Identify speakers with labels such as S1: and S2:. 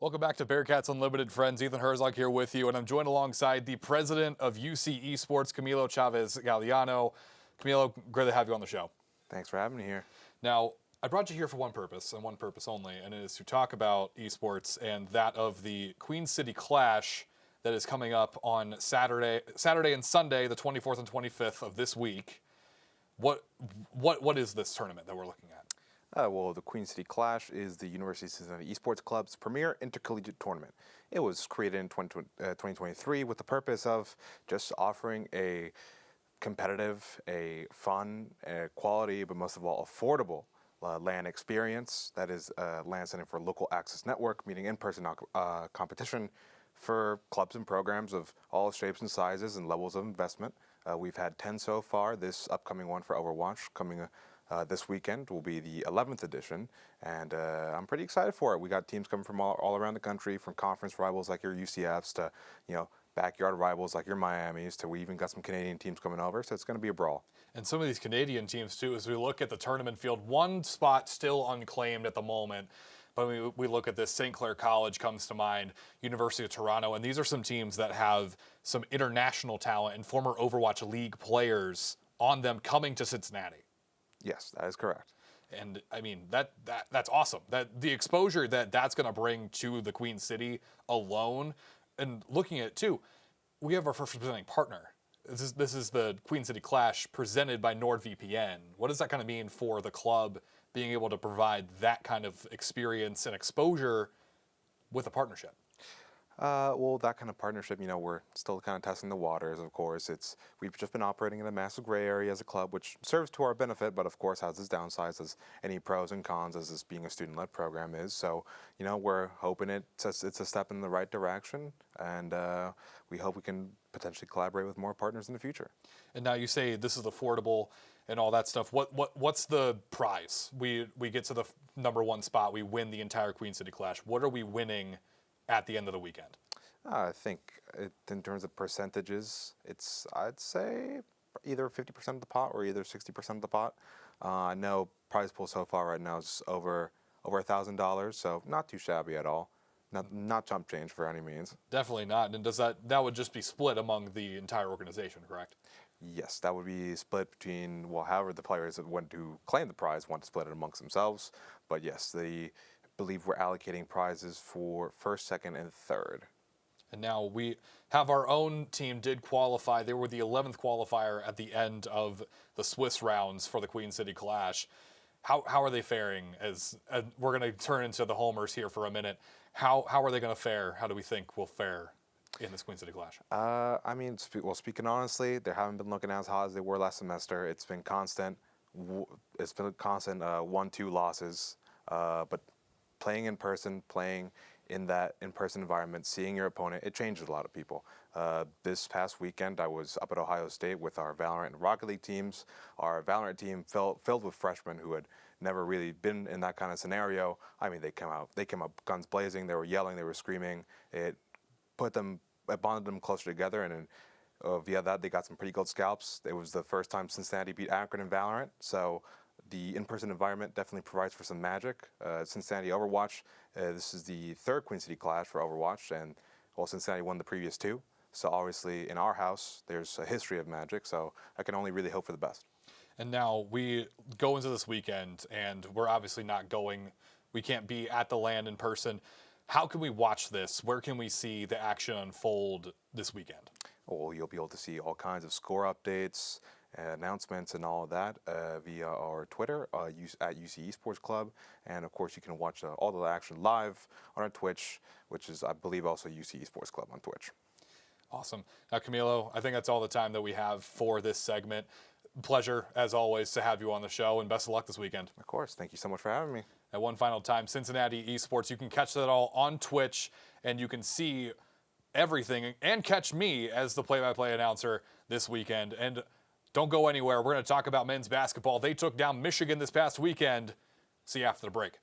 S1: Welcome back to Bearcats Unlimited, friends. Ethan Herzog here with you, and I'm joined alongside the president of UC Esports, Camilo Chavez-Galliano. Camilo, great to have you on the show.
S2: Thanks for having me here.
S1: Now, I brought you here for one purpose, and one purpose only, and it is to talk about esports and that of the Queen City Clash that is coming up on Saturday and Sunday, the 24th and 25th of this week. What is this tournament that we're looking at?
S2: Well, the Queen City Clash is the University of Cincinnati Esports Club's premier intercollegiate tournament. It was created in 2023 with the purpose of just offering a competitive, a fun, a quality, but most of all, affordable LAN experience that is LAN standing for Local Access Network, meaning in-person competition for clubs and programs of all shapes and sizes and levels of investment. We've had 10 so far. This upcoming one for Overwatch coming this weekend will be the 11th edition, and I'm pretty excited for it. We got teams coming from all around the country, from conference rivals like your UCFs to, backyard rivals like your Miamis, to we even got some Canadian teams coming over, so it's going to be a brawl.
S1: And some of these Canadian teams, too, as we look at the tournament field, one spot still unclaimed at the moment, but we look at this, St. Clair College comes to mind, University of Toronto, and these are some teams that have some international talent and former Overwatch League players on them coming to Cincinnati.
S2: Yes, that is correct.
S1: And I mean, that's awesome. That the exposure that's going to bring to the Queen City alone, and looking at it too, we have our first presenting partner. This is the Queen City Clash presented by NordVPN. What does that kind of mean for the club being able to provide that kind of experience and exposure with a partnership?
S2: Well, that kind of partnership, we're still kind of testing the waters, of course. We've just been operating in a massive gray area as a club, which serves to our benefit, but of course has its downsides, as any pros and cons as this being a student-led program is. So, we're hoping it's a step in the right direction, and we hope we can potentially collaborate with more partners in the future.
S1: And now you say this is affordable and all that stuff. What's the prize? We get to the number one spot. We win the entire Queen City Clash. What are we winning at the end of the weekend?
S2: I think in terms of percentages, I'd say either 50% of the pot or either 60% of the pot. I know prize pool so far right now is over $1,000, so not too shabby at all. Not chump change for any means.
S1: Definitely not. And that would just be split among the entire organization, correct?
S2: Yes, that would be split between, however the players that want to claim the prize want to split it amongst themselves. But yes, believe we're allocating prizes for first, second, and third.
S1: And now we have our own team did qualify. They were the 11th qualifier at the end of the Swiss rounds for the Queen City Clash. How are they faring? As we're going to turn into the homers here for a minute. How are they going to fare? How do we think we'll fare in this Queen City Clash?
S2: Speaking honestly, they haven't been looking as hot as they were last semester. It's been constant. It's been constant 1-2 losses, but playing in person, playing in that in-person environment, seeing your opponent, it changes a lot of people. This past weekend, I was up at Ohio State with our Valorant and Rocket League teams. Our Valorant team filled with freshmen who had never really been in that kind of scenario. I mean, they came up guns blazing. They were yelling, they were screaming. It bonded them closer together, and via that, they got some pretty good scalps. It was the first time Cincinnati beat Akron in Valorant, so the in-person environment definitely provides for some magic. Cincinnati Overwatch, this is the third Queen City Clash for Overwatch, and Cincinnati won the previous two. So obviously in our house, there's a history of magic, so I can only really hope for the best.
S1: And now we go into this weekend, and we're obviously we can't be at the LAN in person. How can we watch this? Where can we see the action unfold this weekend?
S2: Well, you'll be able to see all kinds of score updates, announcements and all of that via our Twitter at UC Esports Club, and of course you can watch all the action live on our Twitch, which is I believe also UC Esports Club on Twitch.
S1: Awesome. Now, Camilo, I think that's all the time that we have for this segment. Pleasure, as always, to have you on the show, and best of luck this weekend.
S2: Of course. Thank you so much for having me.
S1: And one final time, Cincinnati Esports. You can catch that all on Twitch, and you can see everything and catch me as the play-by-play announcer this weekend. And don't go anywhere. We're going to talk about men's basketball. They took down Michigan this past weekend. See you after the break.